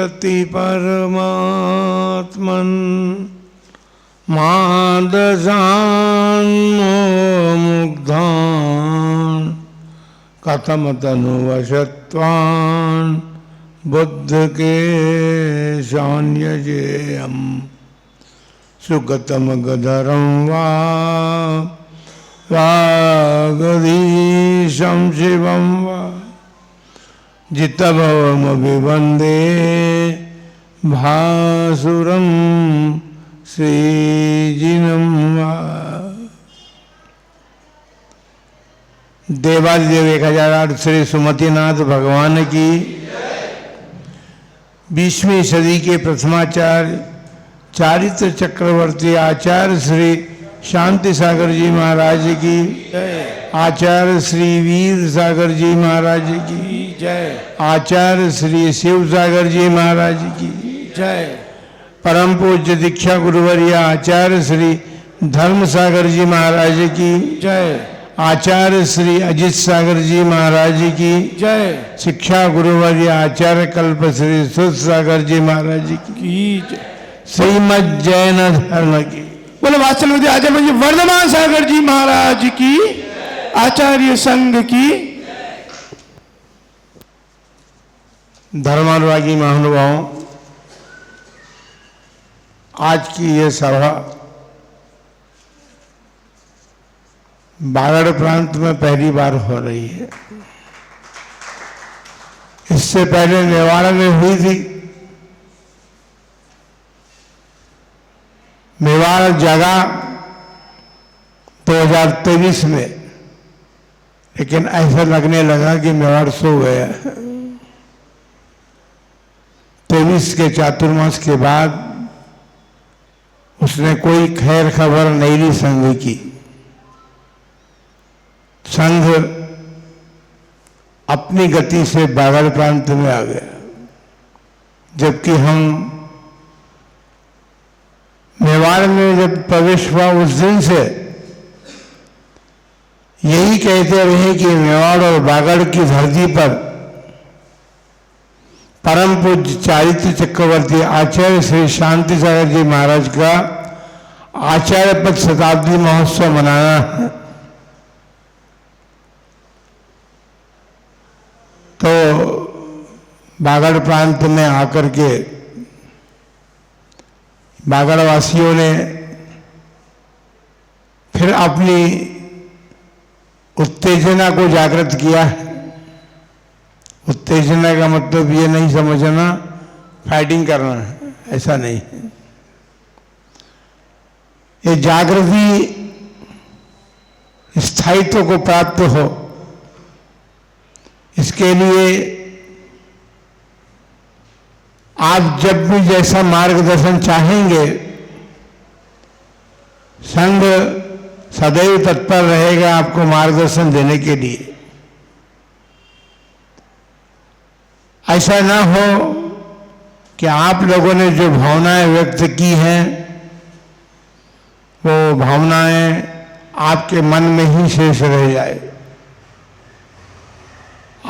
विन्दति परमात्मन् मादशान्मुग्धान् कथम तनुवशत्वान् बुद्ध के शान्यजेयम् सुगतम गधरं वा वागधीशं शिवं वा जितभवमभिवन्दे भासुरं श्रीजिनं वा। देवादिदेव 1008 श्री सुमतिनाथ भगवान की 20वीं सदी के प्रथमाचार्य चारित्र चक्रवर्ती आचार्य श्री शांति सागर जी महाराज की आचार्य श्री वीर सागर जी महाराज की जय, आचार्य श्री शिव सागर जी महाराज की जय, परम पूज्य दीक्षा गुरुवर्य आचार्य श्री धर्म सागर जी महाराज की जय, आचार्य श्री अजित सागर जी महाराज की जय, शिक्षा गुरुवर्य आचार्य कल्प श्री सुध सागर जी महाराज की जय, श्रीमद जैन धर्म की बोले वात्सल्य आचार्य जी वर्धमान सागर जी महाराज की, आचार्य संघ की। धर्मानुरागी महानुभावों, आज की ये सभा बागड़ प्रांत में पहली बार हो रही है। इससे पहले नेवाड़ा में हुई थी। मेवाड़ जगा 2023 में, लेकिन ऐसा लगने लगा कि मेवाड़ सो गया। 23 के चातुर्मास के बाद उसने कोई खैर खबर नहीं ली संघ की। संघ अपनी गति से बागड़ प्रांत में आ गया, जबकि हम मेवाड़ में जब प्रवेश हुआ उस दिन से यही कहते रहे कि मेवाड़ और बागड़ की धरती पर परम पूज्य चारित्र चक्रवर्ती आचार्य श्री शांति सागर जी महाराज का आचार्य पद शताब्दी महोत्सव मनाना है। तो बागड़ प्रांत में आकर के बागड़ वासियों ने फिर अपनी उत्तेजना को जागृत किया। उत्तेजना का मतलब ये नहीं समझना फाइटिंग करना है, ऐसा नहीं है। ये जागृति स्थायित्व को प्राप्त हो, इसके लिए आप जब भी जैसा मार्गदर्शन चाहेंगे, संघ सदैव तत्पर रहेगा आपको मार्गदर्शन देने के लिए। ऐसा ना हो कि आप लोगों ने जो भावनाएं व्यक्त की हैं, वो भावनाएं आपके मन में ही शेष रह जाए,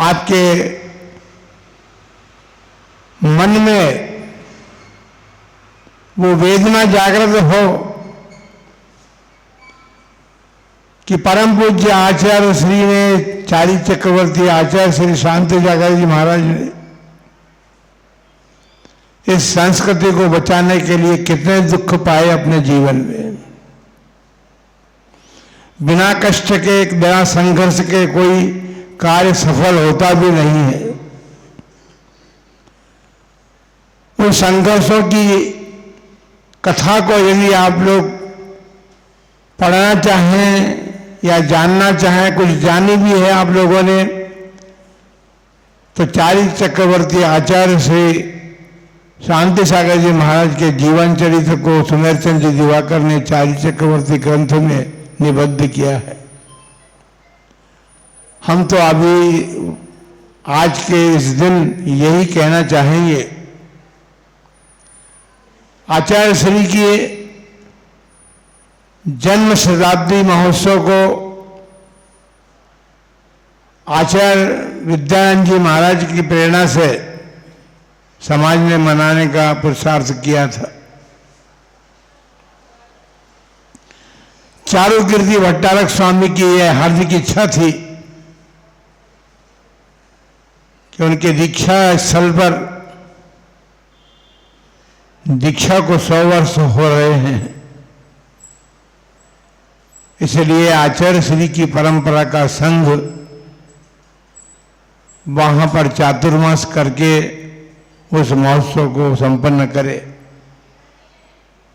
आपके मन में वो वेदना जागृत हो कि परम पूज्य आचार्य श्री ने, चारित्र चक्रवर्ती आचार्य श्री शांति सागर जी महाराज ने इस संस्कृति को बचाने के लिए कितने दुख पाए अपने जीवन में। बिना कष्ट के, बिना संघर्ष के कोई कार्य सफल होता भी नहीं है। उन संघर्षों की कथा को यदि आप लोग पढ़ना चाहें या जानना चाहें, कुछ जानी भी है आप लोगों ने, तो चारित्र चक्रवर्ती आचार्य श्री शांति सागर जी महाराज के जीवन चरित्र को सुमेरचंद जी दिवाकर ने चारित्र चक्रवर्ती ग्रंथ में निबद्ध किया है। हम तो अभी आज के इस दिन यही कहना चाहेंगे, आचार्य श्री के जन्म शताब्दी महोत्सव को आचार्य विद्यानंद जी महाराज की प्रेरणा से समाज ने मनाने का पुरुषार्थ किया था। चारुकीर्ति भट्टारक स्वामी की यह हार्दिक इच्छा थी कि उनके दीक्षा स्थल पर दीक्षा को 100 वर्ष हो रहे हैं, इसलिए आचार्य श्री की परंपरा का संघ वहां पर चातुर्मास करके उस महोत्सव को संपन्न करे।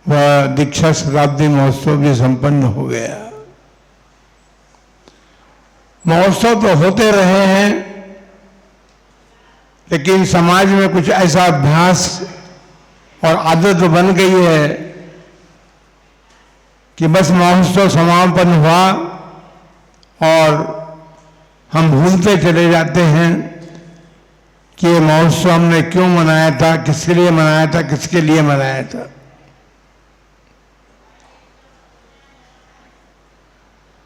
वह दीक्षा शताब्दी महोत्सव भी संपन्न हो गया। महोत्सव तो होते रहे हैं, लेकिन समाज में कुछ ऐसा अभ्यास और आदत बन गई है कि बस महोत्सव समापन हुआ और हम भूलते चले जाते हैं कि ये महोत्सव हमने क्यों मनाया था, किसके लिए मनाया था, किसके लिए मनाया था।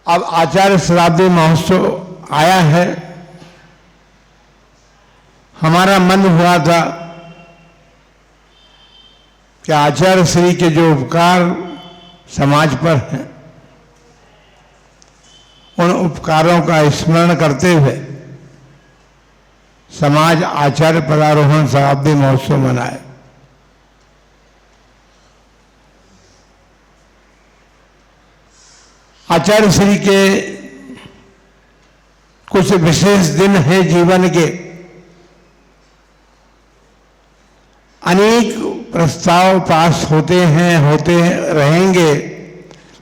अब आचार्य शताब्दी महोत्सव आया है। हमारा मन हुआ था कि आचार्य श्री के जो उपकार समाज पर हैं, उन उपकारों का स्मरण करते हुए समाज आचार्य पदारोहण शताब्दी महोत्सव मनाए। आचार्य श्री के कुछ विशेष दिन हैं जीवन के। अनेक प्रस्ताव पास होते रहेंगे,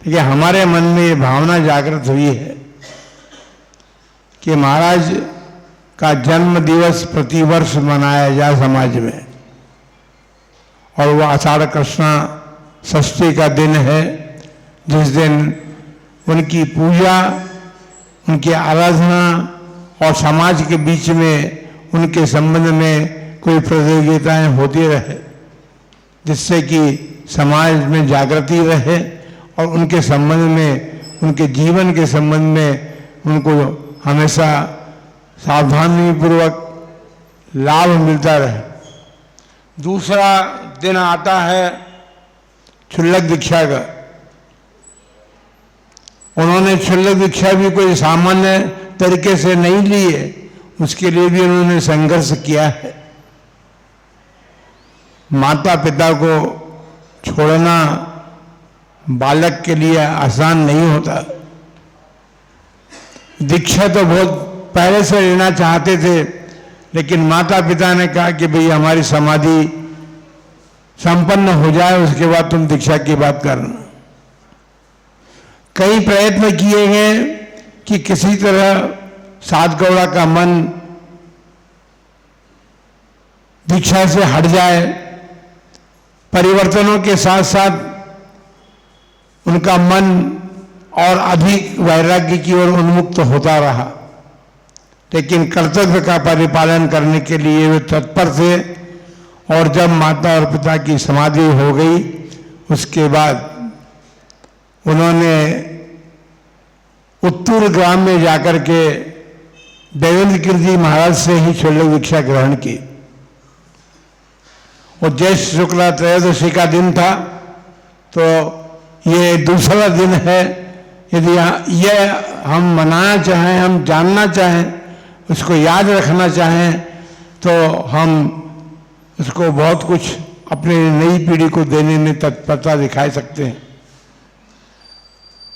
लेकिन हमारे मन में ये भावना जागृत हुई है कि महाराज का जन्म दिवस प्रतिवर्ष मनाया जाए समाज में। और वो आषाढ़ कृष्णा षष्ठी का दिन है, जिस दिन उनकी पूजा, उनकी आराधना और समाज के बीच में उनके संबंध में कोई प्रतियोगिताएं होती रहे, जिससे कि समाज में जागृति रहे और उनके संबंध में, उनके जीवन के संबंध में उनको हमेशा सावधानी पूर्वक लाभ मिलता रहे। दूसरा दिन आता है क्षुल्लक दीक्षा का। उन्होंने क्षुल्लक दीक्षा भी कोई सामान्य तरीके से नहीं ली है, उसके लिए भी उन्होंने संघर्ष किया है। माता पिता को छोड़ना बालक के लिए आसान नहीं होता। दीक्षा तो बहुत पहले से लेना चाहते थे, लेकिन माता पिता ने कहा कि भाई हमारी समाधि संपन्न हो जाए, उसके बाद तुम दीक्षा की बात करना। कई प्रयत्न किए गए कि किसी तरह सात गौड़ा का मन दीक्षा से हट जाए। परिवर्तनों के साथ साथ उनका मन और अधिक वैराग्य की ओर उन्मुक्त होता रहा, लेकिन कर्तव्य का परिपालन करने के लिए वे तत्पर थे। और जब माता और पिता की समाधि हो गई, उसके बाद उन्होंने उत्तूर ग्राम में जाकर के देवेंद्र कीर्ति महाराज से ही क्षुल्लक दीक्षा ग्रहण की। और ज्येष्ठ शुक्ला त्रयोदशी का दिन था, तो ये दूसरा दिन है। यदि ये हम मनाना चाहें, हम जानना चाहें, उसको याद रखना चाहें, तो हम उसको बहुत कुछ अपने नई पीढ़ी को देने में तत्परता दिखा सकते हैं।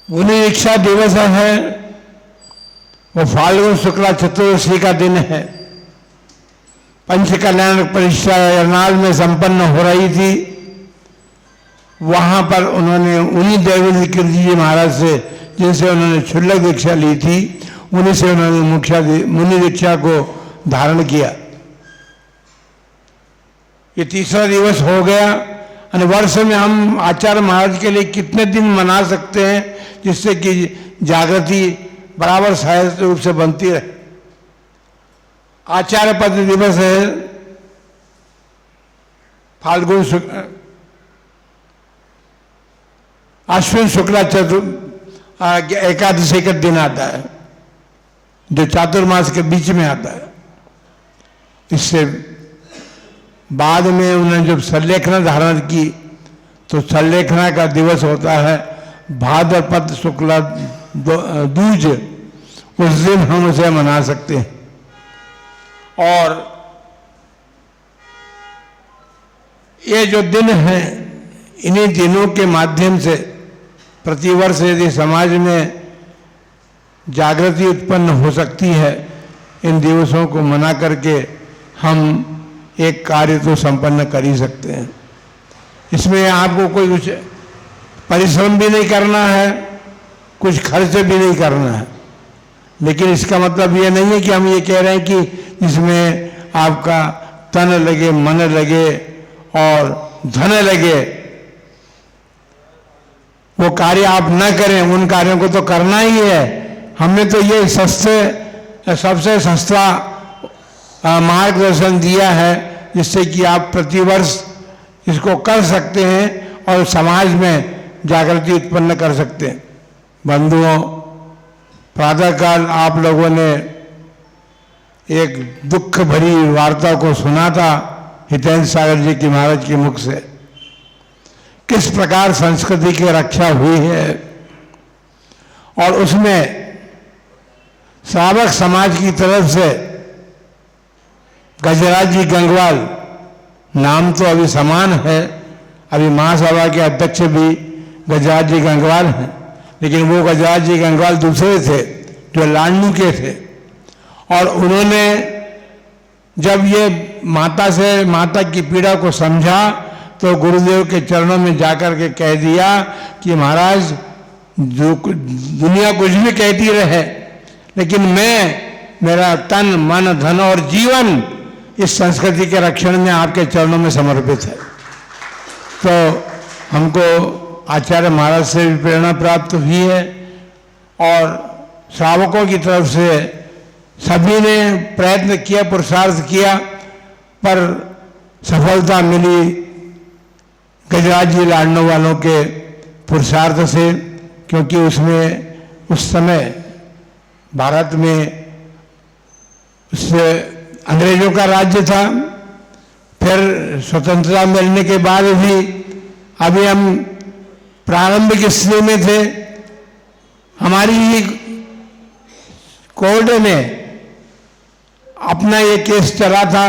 मुनि दीक्षा दिवस है, वो फाल्गुन शुक्ला चतुर्दशी का दिन है। पंच कल्याण परीक्षा यरनाल में संपन्न हो रही थी। वहां पर उन्होंने उन्हीं देवेंद्र कीर्ति जी महाराज से, जिनसे उन्होंने क्षुल्लक दीक्षा ली थी, उन्हीं से उन्होंने मुनि दीक्षा को धारण किया। ये तीसरा दिवस हो गया। और वर्ष में हम आचार्य महाराज के लिए कितने दिन मना सकते हैं, जिससे कि जागृति बराबर सहज रूप से बनती रहे। आचार्य पद दिवस है फाल्गुन अश्विन शुक्ला एकादशी का दिन आता है, जो चातुर्मास के बीच में आता है। इससे बाद में उन्होंने जब संलेखना धारण की तो संलेखना का दिवस होता है भाद्रपद शुक्ला दूज, उस दिन हम उसे मना सकते हैं। और ये जो दिन हैं, इन्हीं दिनों के माध्यम से प्रतिवर्ष यदि समाज में जागृति उत्पन्न हो सकती है, इन दिवसों को मना करके हम एक कार्य तो संपन्न कर ही सकते हैं। इसमें आपको कोई कुछ परिश्रम भी नहीं करना है, कुछ खर्च भी नहीं करना है, लेकिन इसका मतलब ये नहीं है कि हम ये कह रहे हैं कि इसमें आपका तन लगे, मन लगे और धन लगे, वो कार्य आप न करें। उन कार्यों को तो करना ही है। हमने तो ये सबसे सस्ता मार्गदर्शन दिया है, जिससे कि आप प्रतिवर्ष इसको कर सकते हैं और समाज में जागृति उत्पन्न कर सकते हैं। बंधुओं, प्रातःकाल आप लोगों ने एक दुख भरी वार्ता को सुना था हितेंद्र सागर जी की महाराज के मुख से, किस प्रकार संस्कृति की रक्षा हुई है। और उसमें श्रावक समाज की तरफ से गजराज जी गंगवाल, नाम तो अभी समान है, अभी महासभा के अध्यक्ष भी गजराज जी गंगवाल हैं, लेकिन वो गजराज जी गंगवाल दूसरे थे जो लाडनू के थे। और उन्होंने जब ये माता की पीड़ा को समझा तो गुरुदेव के चरणों में जाकर के कह दिया कि महाराज, जो दुनिया कुछ भी कहती रहे, लेकिन मेरा तन मन धन और जीवन इस संस्कृति के रक्षण में आपके चरणों में समर्पित है। तो हमको आचार्य महाराज से भी प्रेरणा प्राप्त हुई है और श्रावकों की तरफ से सभी ने प्रयत्न किया, पुरुषार्थ किया, पर सफलता मिली गजराज जी लाडनू वालों के पुरुषार्थ से, क्योंकि उसमें उस समय भारत में उससे अंग्रेजों का राज्य था। फिर स्वतंत्रता मिलने के बाद भी अभी हम प्रारंभिक स्थिति में थे। हमारी कोर्ट में अपना ये केस चला था,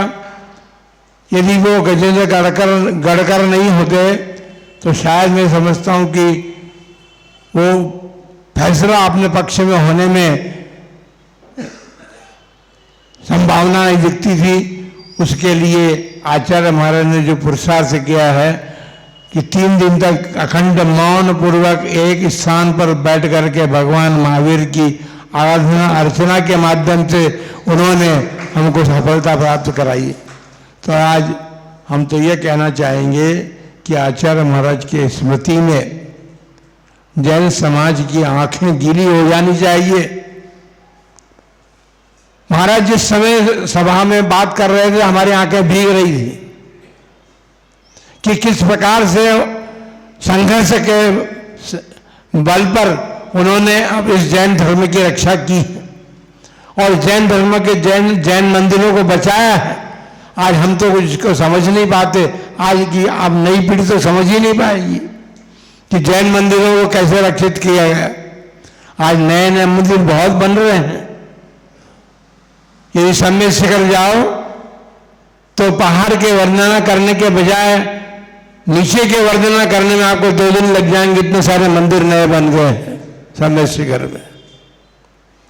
यदि वो गजेंद्र गडकर नहीं होते तो शायद मैं समझता हूँ कि वो फैसला अपने पक्ष में होने में संभावना नहीं दिखती थी। उसके लिए आचार्य महाराज ने जो पुरुषार्थ किया है कि 3 दिन तक अखंड मौन पूर्वक एक स्थान पर बैठ करके भगवान महावीर की आराधना अर्चना के माध्यम से उन्होंने हमको सफलता प्राप्त कराई। तो आज हम तो ये कहना चाहेंगे कि आचार्य महाराज के स्मृति में जैन समाज की आंखें गीली हो जानी चाहिए। महाराज जिस समय सभा में बात कर रहे थे, हमारी आंखें भीग रही थी कि किस प्रकार से संघर्ष के बल पर उन्होंने अब इस जैन धर्म की रक्षा की और जैन धर्म के जैन मंदिरों को बचाया है। आज हम तो कुछ को समझ नहीं पाते, आज की अब नई पीढ़ी तो समझ ही नहीं पाएगी कि जैन मंदिरों को कैसे रक्षित किया गया। आज नए नए मंदिर बहुत बन रहे हैं। यदि सम्य शिखर जाओ तो पहाड़ के वर्णना करने के बजाय नीचे के वर्णना करने में आपको 2 दिन लग जाएंगे, इतने सारे मंदिर नए बन गए हैं सम्य शिखर में।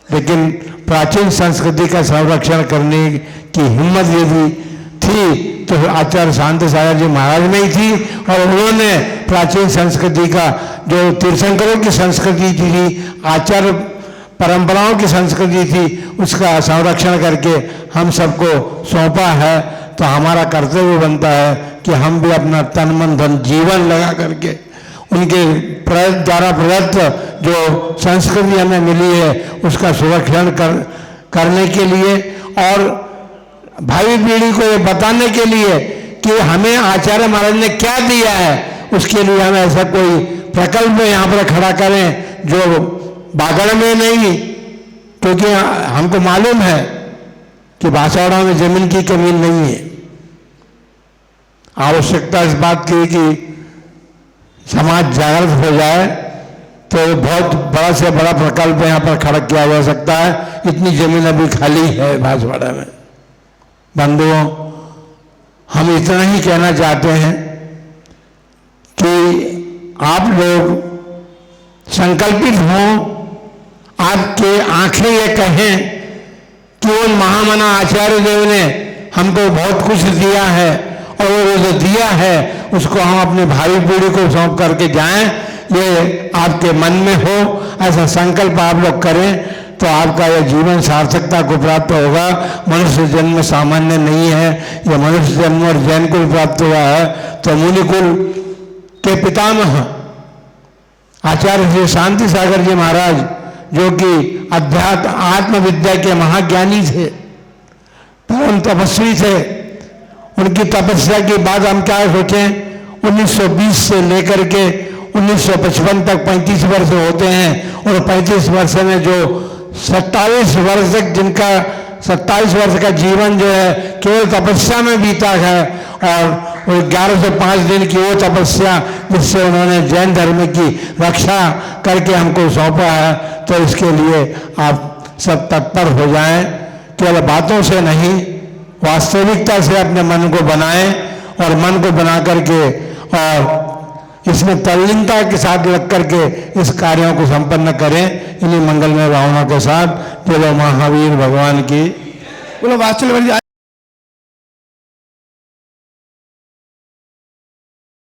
लेकिन प्राचीन संस्कृति का संरक्षण करने की हिम्मत यदि थी तो आचार्य शांति सागर जी महाराज में ही थी, और उन्होंने प्राचीन संस्कृति का, जो तीर्थंकरों की संस्कृति थी, आचार्य परंपराओं की संस्कृति थी, उसका संरक्षण करके हम सबको सौंपा है। तो हमारा कर्तव्य बनता है कि हम भी अपना तन मन धन जीवन लगा करके उनके द्वारा प्रदत्त जो संस्कृति हमें मिली है उसका सुरक्षण करने के लिए और भावी पीढ़ी को ये बताने के लिए कि हमें आचार्य महाराज ने क्या दिया है, उसके लिए हम ऐसा कोई प्रकल्प यहाँ पर खड़ा करें जो बागड़ में नहीं, क्योंकि हमको मालूम है कि बांसवाड़ा में जमीन की कमी नहीं है। आवश्यकता इस बात की कि समाज जागृत हो जाए तो बहुत बड़ा से बड़ा प्रकल्प यहाँ पर खड़ा किया जा सकता है। इतनी जमीन अभी खाली है बांसवाड़ा में। बंधुओं, हम इतना ही कहना चाहते हैं कि आप लोग संकल्पित हों, आपके आंखें ये कहें कि वो महामना आचार्य देव ने हमको बहुत कुछ दिया है और वो जो दिया है उसको हम अपने भाई पीढ़ी को सौंप करके जाएं, ये आपके मन में हो, ऐसा संकल्प आप लोग करें तो आपका यह जीवन सार्थकता को प्राप्त होगा। मनुष्य जन्म सामान्य नहीं है, यह मनुष्य जन्म और जैन कुल प्राप्त हुआ है तो मुनि कुल के पितामह आचार्य श्री शांति सागर जी महाराज, जो कि अध्यात्म आत्मविद्या के महाज्ञानी थे, परम तपस्वी थे, उनकी तपस्या की बात हम क्या सोचें। 1920 से लेकर के 1955 तक 35 वर्ष होते हैं और 35 वर्ष में जो 27 वर्ष तक जिनका 27 वर्ष का जीवन जो है केवल तपस्या में बीता है और 1105 दिन की वो तपस्या जिससे उन्होंने जैन धर्म की रक्षा करके हमको सौंपा है, तो इसके लिए आप सब तत्पर हो जाएं। केवल बातों से नहीं, वास्तविकता से अपने मन को बनाएं और मन को बना करके और इसमें तल्लीनता के साथ लग करके इस कार्यों को संपन्न करें। इन्हीं मंगलमय भावना के साथ बोलो महावीर भगवान की। बोलो वात्सल्य